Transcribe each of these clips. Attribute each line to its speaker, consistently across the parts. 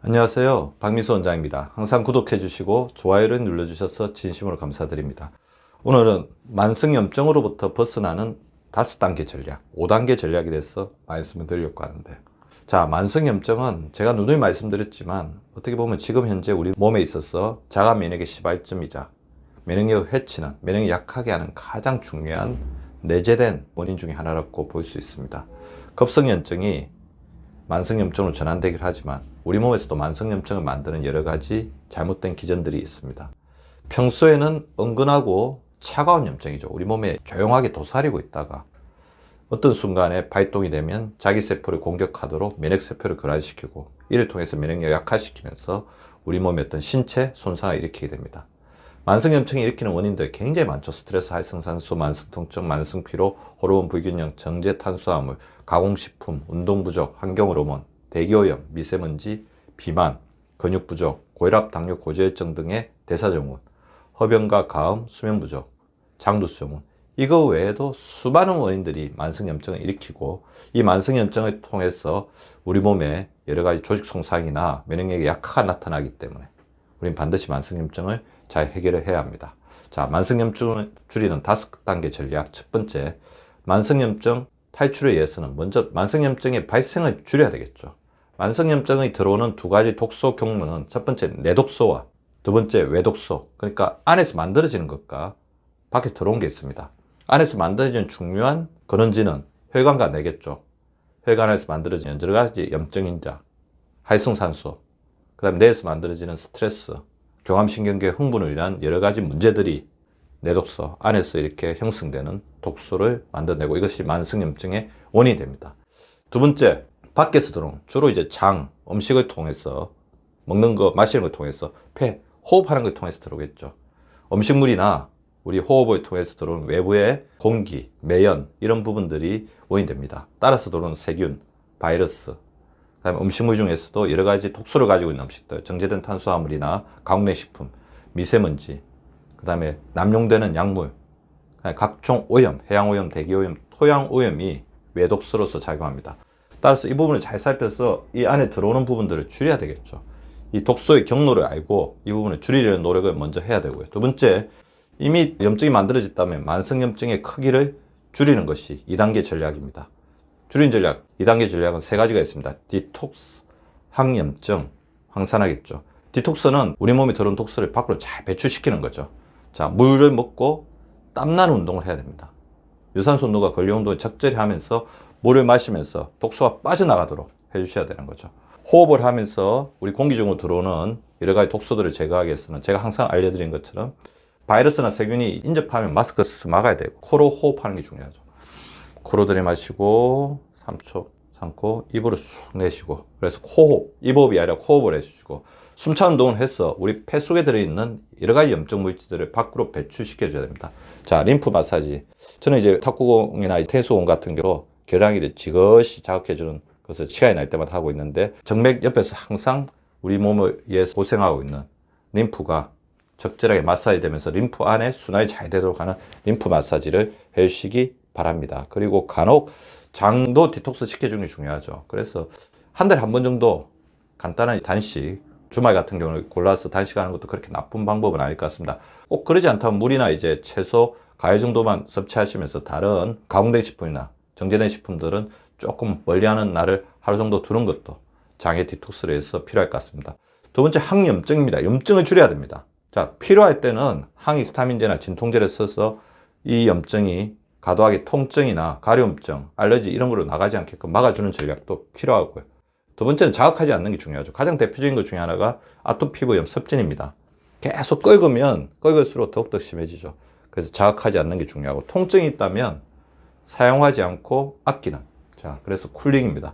Speaker 1: 안녕하세요. 박미수 원장입니다. 항상 구독해 주시고 좋아요를 눌러 주셔서 진심으로 감사드립니다. 오늘은 만성염증으로부터 벗어나는 5단계 전략, 5단계 전략에 대해서 말씀을 드리려고 하는데, 자, 만성염증은 제가 누누이 말씀드렸지만 어떻게 보면 지금 현재 우리 몸에 있어서 자가 면역의 시발점이자 면역력을 해치는, 면역이 약하게 하는 가장 중요한 내재된 원인 중에 하나라고 볼 수 있습니다. 급성염증이 만성염증으로 전환되긴 하지만 우리 몸에서도 만성염증을 만드는 여러 가지 잘못된 기전들이 있습니다. 평소에는 은근하고 차가운 염증이죠. 우리 몸에 조용하게 도사리고 있다가 어떤 순간에 발동이 되면 자기 세포를 공격하도록 면역 세포를 교란시키고 이를 통해서 면역력을 약화시키면서 우리 몸의 어떤 신체 손상을 일으키게 됩니다. 만성염증이 일으키는 원인들 굉장히 많죠. 스트레스, 활성산소, 만성통증, 만성피로, 호르몬 불균형, 정제 탄수화물, 가공식품, 운동 부족, 환경 호르몬, 대기오염, 미세먼지, 비만, 근육 부족, 고혈압, 당뇨, 고지혈증 등의 대사증후군, 허병과 가음, 수면 부족, 장두수증후군, 이거 외에도 수많은 원인들이 만성염증을 일으키고 이 만성염증을 통해서 우리 몸에 여러 가지 조직 손상이나 면역력의 약화가 나타나기 때문에 우린 반드시 만성염증을 잘 해결을 해야 합니다. 자, 만성염증을 줄이는 5단계 전략. 첫 번째, 만성염증 탈출을 위해서는 먼저 만성염증의 발생을 줄여야 되겠죠. 만성염증이 들어오는 두 가지 독소 경로는 첫 번째 내독소와 두 번째 외독소, 그러니까 안에서 만들어지는 것과 밖에 들어온 게 있습니다. 안에서 만들어지는 중요한 근원지는 혈관과 뇌겠죠. 혈관 안에서 만들어지는 여러 가지 염증인자, 활성산소, 그 다음에 뇌에서 만들어지는 스트레스, 교감신경계 흥분을 위한 여러 가지 문제들이 내독소 안에서 이렇게 형성되는 독소를 만들어내고 이것이 만성염증의 원인이 됩니다. 두 번째, 밖에서 들어온 주로 이제 장, 음식을 통해서 먹는 거, 마시는 걸 통해서 폐, 호흡하는 걸 통해서 들어오겠죠. 음식물이나 우리 호흡을 통해서 들어오는 외부의 공기, 매연 이런 부분들이 원인됩니다. 따라서 들어오는 세균, 바이러스, 그다음에 음식물 중에서도 여러 가지 독소를 가지고 있는 음식들, 정제된 탄수화물이나 가공된 식품, 미세먼지, 그 다음에 남용되는 약물, 각종 오염, 해양오염, 대기오염, 토양오염이 외독소로서 작용합니다. 따라서 이 부분을 잘 살펴서 이 안에 들어오는 부분들을 줄여야 되겠죠. 이 독소의 경로를 알고 이 부분을 줄이려는 노력을 먼저 해야 되고요. 두 번째, 이미 염증이 만들어졌다면 만성염증의 크기를 줄이는 것이 2단계 전략입니다. 줄인 전략, 2단계 전략은 3가지가 있습니다. 디톡스, 항염증, 황산화겠죠. 디톡스는 우리 몸에 들어온 독소를 밖으로 잘 배출시키는 거죠. 자, 물을 먹고 땀나는 운동을 해야 됩니다. 유산소 운동과 근력 운동을 적절히 하면서 물을 마시면서 독소가 빠져나가도록 해주셔야 되는 거죠. 호흡을 하면서 우리 공기 중으로 들어오는 여러 가지 독소들을 제거하기 위해서는 제가 항상 알려드린 것처럼 바이러스나 세균이 인접하면 마스크 쓰고 막아야 되고 코로 호흡하는 게 중요하죠. 코로 들이마시고 3초 삼고 입으로 쑥 내쉬고, 그래서 코호흡, 입호흡이 아니라 코호흡을 해주시고 숨차 운동을 해서 우리 폐 속에 들어있는 여러 가지 염증 물질들을 밖으로 배출시켜 줘야 됩니다. 자, 림프 마사지. 저는 이제 탁구공이나 테니스공 같은 경우 겨드랑이를 지그시 자극해 주는 것을 시간이 날 때마다 하고 있는데, 정맥 옆에서 항상 우리 몸을 위해서 고생하고 있는 림프가 적절하게 마사지 되면서 림프 안에 순환이 잘 되도록 하는 림프 마사지를 해주시기 바랍니다. 그리고 간혹 장도 디톡스 시켜주는 게 중요하죠. 그래서 한 달에 한 번 정도 간단한 단식, 주말 같은 경우는 골라서 단식하는 것도 그렇게 나쁜 방법은 아닐 것 같습니다. 꼭 그러지 않다면 물이나 이제 채소, 과일 정도만 섭취하시면서 다른 가공된 식품이나 정제된 식품들은 조금 멀리하는 날을 하루 정도 두는 것도 장의 디톡스를 해서 필요할 것 같습니다. 두 번째, 항염증입니다. 염증을 줄여야 됩니다. 자, 필요할 때는 항히스타민제나 진통제를 써서 이 염증이 과도하게 통증이나 가려움증, 알러지 이런 걸로 나가지 않게끔 막아주는 전략도 필요하고요. 두 번째는 자극하지 않는 게 중요하죠. 가장 대표적인 것 중에 하나가 아토피 피부염 습진입니다. 계속 끓으면 끓을수록 더욱더 심해지죠. 그래서 자극하지 않는 게 중요하고, 통증이 있다면 사용하지 않고 아끼는, 자, 그래서 쿨링입니다.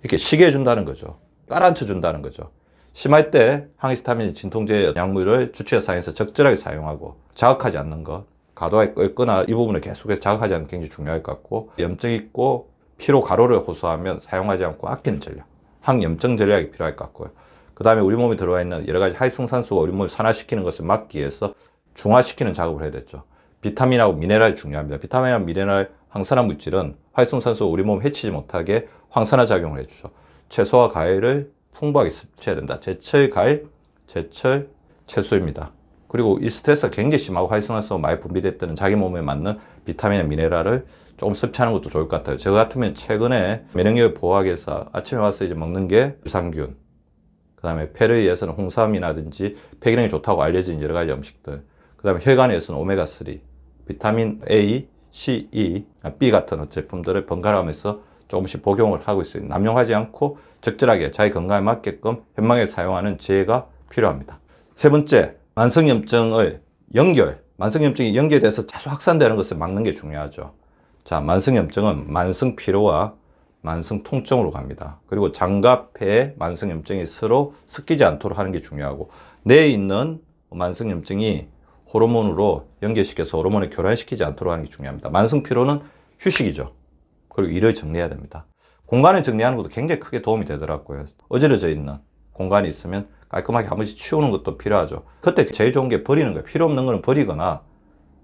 Speaker 1: 이렇게 쉬게 해준다는 거죠. 깔아앉혀 준다는 거죠. 심할 때 항히스타민 진통제 약물을 주치의 사용해서 적절하게 사용하고, 자극하지 않는 것, 과도하게 끓거나 이 부분을 계속해서 자극하지 않는 게 굉장히 중요할 것 같고, 염증 있고 피로 가로를 호소하면 사용하지 않고 아끼는 전략, 항염증 전략이 필요할 것 같고요. 그 다음에 우리 몸에 들어와 있는 여러 가지 활성산소가 우리 몸을 산화시키는 것을 막기 위해서 중화시키는 작업을 해야 되죠. 비타민하고 미네랄이 중요합니다. 비타민과 미네랄, 항산화 물질은 활성산소 우리 몸 해치지 못하게 황산화 작용을 해주죠. 채소와 과일을 풍부하게 섭취해야 된다. 제철 과일, 제철 채소입니다. 그리고 이 스트레스가 굉장히 심하고 활성화성 많이 분비될 때는 자기 몸에 맞는 비타민이나 미네랄을 조금 섭취하는 것도 좋을 것 같아요. 저 같으면 최근에 면역력을 보호하기 위해서 아침에 와서 이제 먹는 게 유산균, 그 다음에 폐를 위해서는 홍삼이라든지 폐기능이 좋다고 알려진 여러 가지 음식들, 그 다음에 혈관에 위해서는 오메가3, 비타민 A, C, E, B 같은 제품들을 번갈아가면서 조금씩 복용을 하고 있어요. 남용하지 않고 적절하게 자기 건강에 맞게끔 현명하게 사용하는 지혜가 필요합니다. 세 번째, 만성염증의 만성염증이 연결돼서 계속 확산되는 것을 막는 게 중요하죠. 자, 만성염증은 만성피로와 만성통증으로 갑니다. 그리고 장과 폐에 만성염증이 서로 섞이지 않도록 하는 게 중요하고, 뇌에 있는 만성염증이 호르몬으로 연결시켜서 호르몬을 교란시키지 않도록 하는 게 중요합니다. 만성피로는 휴식이죠. 그리고 일을 정리해야 됩니다. 공간을 정리하는 것도 굉장히 크게 도움이 되더라고요. 어지러져 있는 공간이 있으면 깔끔하게 한 번씩 치우는 것도 필요하죠. 그때 제일 좋은 게 버리는 거예요. 필요 없는 거는 버리거나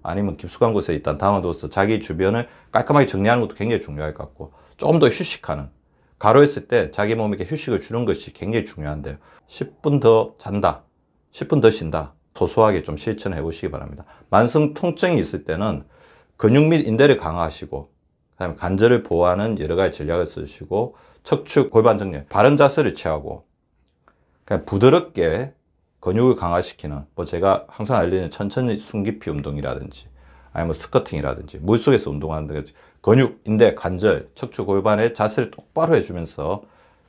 Speaker 1: 아니면 깊숙한 곳에 일단 담아둬서 자기 주변을 깔끔하게 정리하는 것도 굉장히 중요할 것 같고, 조금 더 휴식하는, 가로했을 때 자기 몸에게 휴식을 주는 것이 굉장히 중요한데요. 10분 더 잔다, 10분 더 쉰다, 소소하게 좀 실천해 보시기 바랍니다. 만성 통증이 있을 때는 근육 및 인대를 강화하시고, 그다음에 관절을 보호하는 여러 가지 전략을 쓰시고, 척추 골반 정렬, 바른 자세를 취하고, 그냥 부드럽게 근육을 강화시키는, 제가 항상 알리는 천천히 숨 깊이 운동이라든지 아니면 스쿼팅이라든지 물속에서 운동하는 등 근육, 인대, 관절, 척추 골반의 자세를 똑바로 해주면서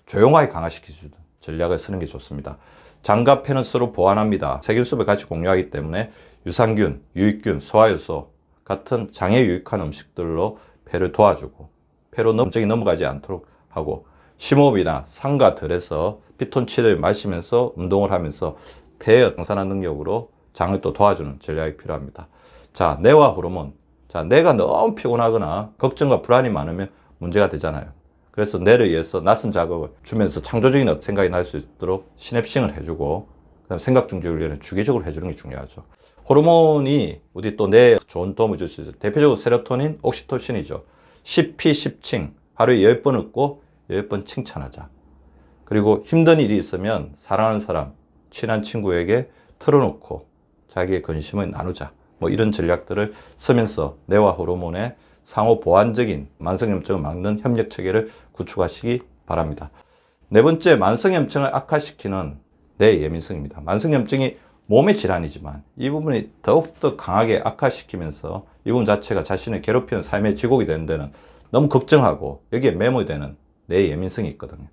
Speaker 1: 조용하게 강화시켜주는 전략을 쓰는 게 좋습니다. 장과 폐는 서로 보완합니다. 세균수를 같이 공유하기 때문에 유산균, 유익균, 소화효소 같은 장에 유익한 음식들로 폐를 도와주고, 폐로 염증이 넘어가지 않도록 하고, 심호흡이나 상과 덜해서 피톤치드를 마시면서 운동을 하면서 폐의 방사능 능력으로 장을 또 도와주는 전략이 필요합니다. 자, 뇌와 호르몬. 자, 뇌가 너무 피곤하거나 걱정과 불안이 많으면 문제가 되잖아요. 그래서 뇌를 위해서 낯선 자극을 주면서 창조적인 생각이 날 수 있도록 시냅싱을 해주고, 그다음 생각 중지 훈련을 주기적으로 해주는 게 중요하죠. 호르몬이 우리 또 뇌에 좋은 도움을 줄 수 있어요. 대표적으로 세로토닌, 옥시토신이죠. 10피 10칭, 하루에 10번 웃고 10번 칭찬하자. 그리고 힘든 일이 있으면 사랑하는 사람, 친한 친구에게 털어놓고 자기의 근심을 나누자. 이런 전략들을 쓰면서 뇌와 호르몬의 상호 보완적인 만성염증을 막는 협력 체계를 구축하시기 바랍니다. 네 번째, 만성염증을 악화시키는 뇌 예민성입니다. 만성염증이 몸의 질환이지만 이 부분이 더욱더 강하게 악화시키면서 이 부분 자체가 자신을 괴롭히는 삶의 지곡이 되는 데는 너무 걱정하고 여기에 매몰되는 뇌 예민성이 있거든요.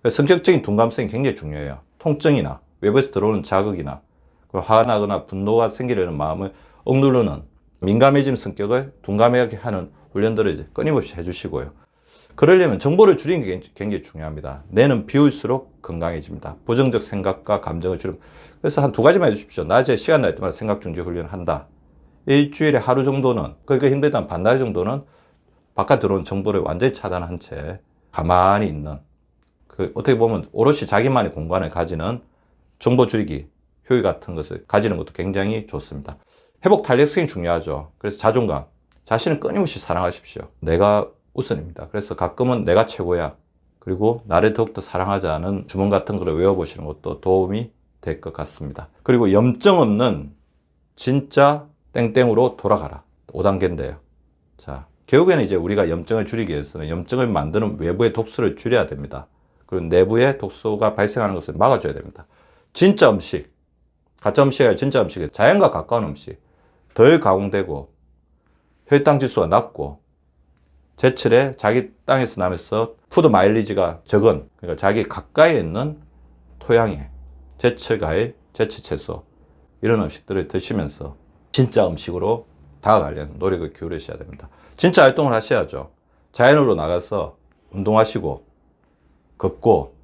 Speaker 1: 그래서 성격적인 둔감성이 굉장히 중요해요. 통증이나 외부에서 들어오는 자극이나 화가 나거나 분노가 생기려는 마음을 억누르는 민감해진 성격을 둔감하게 하는 훈련들을 이제 끊임없이 해주시고요. 그러려면 정보를 줄이는 게 굉장히 중요합니다. 뇌는 비울수록 건강해집니다. 부정적 생각과 감정을 줄이면, 그래서 한 2가지만 해주십시오. 낮에 시간 날 때마다 생각 중지 훈련을 한다. 일주일에 하루 정도는, 그러니까 힘들다면 반나절 정도는 바깥 들어오는 정보를 완전히 차단한 채 가만히 있는, 어떻게 보면 오롯이 자기만의 공간을 가지는 정보 줄이기 효율 같은 것을 가지는 것도 굉장히 좋습니다. 회복 탄력성이 중요하죠. 그래서 자존감, 자신을 끊임없이 사랑하십시오. 내가 우선입니다. 그래서 가끔은 내가 최고야, 그리고 나를 더욱더 사랑하자는 주문 같은 거를 외워보시는 것도 도움이 될 것 같습니다. 그리고 염증 없는 진짜 땡땡으로 돌아가라. 5단계인데요. 자, 결국에는 이제 우리가 염증을 줄이기 위해서는 염증을 만드는 외부의 독소를 줄여야 됩니다. 그리고 내부의 독소가 발생하는 것을 막아줘야 됩니다. 진짜 음식, 가짜 음식이 아니라 진짜 음식, 자연과 가까운 음식, 덜 가공되고 혈당 지수가 낮고 제철에 자기 땅에서 나면서 푸드 마일리지가 적은, 그러니까 자기 가까이에 있는 토양에 제철 과일, 제철 채소 이런 음식들을 드시면서 진짜 음식으로 다가가려는 노력을 기울이셔야 됩니다. 진짜 활동을 하셔야죠. 자연으로 나가서 운동하시고 걷고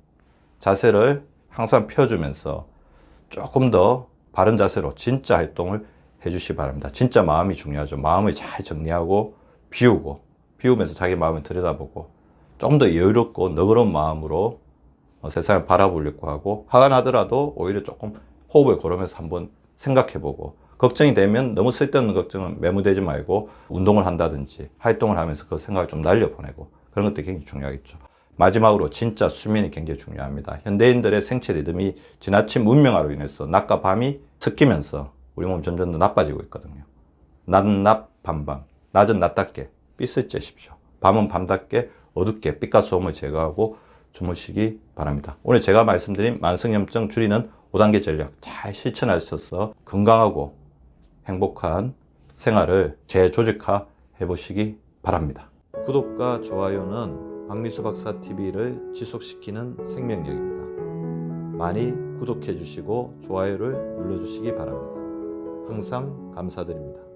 Speaker 1: 자세를 항상 펴주면서 조금 더 바른 자세로 진짜 활동을 해주시기 바랍니다. 진짜 마음이 중요하죠. 마음을 잘 정리하고 비우면서 자기 마음을 들여다보고 좀 더 여유롭고 너그러운 마음으로 세상을 바라보려고 하고, 화가 나더라도 오히려 조금 호흡을 고르면서 한번 생각해보고, 걱정이 되면 너무 쓸데없는 걱정은 매무되지 말고 운동을 한다든지 활동을 하면서 그 생각을 좀 날려보내고, 그런 것도 굉장히 중요하겠죠. 마지막으로 진짜 수면이 굉장히 중요합니다. 현대인들의 생체 리듬이 지나친 문명화로 인해서 낮과 밤이 섞이면서 우리 몸이 점점 더 나빠지고 있거든요. 낮은 낮, 밤밤. 낮은 낮답게 빛을 쬐십시오. 밤은 밤답게 어둡게 빛과 소음을 제거하고 주무시기 바랍니다. 오늘 제가 말씀드린 만성염증 줄이는 5단계 전략 잘 실천하셔서 건강하고 행복한 생활을 재조직화 해보시기 바랍니다. 구독과 좋아요는 박미수 박사 TV를 지속시키는 생명력입니다. 많이 구독해 주시고 좋아요를 눌러 주시기 바랍니다. 항상 감사드립니다.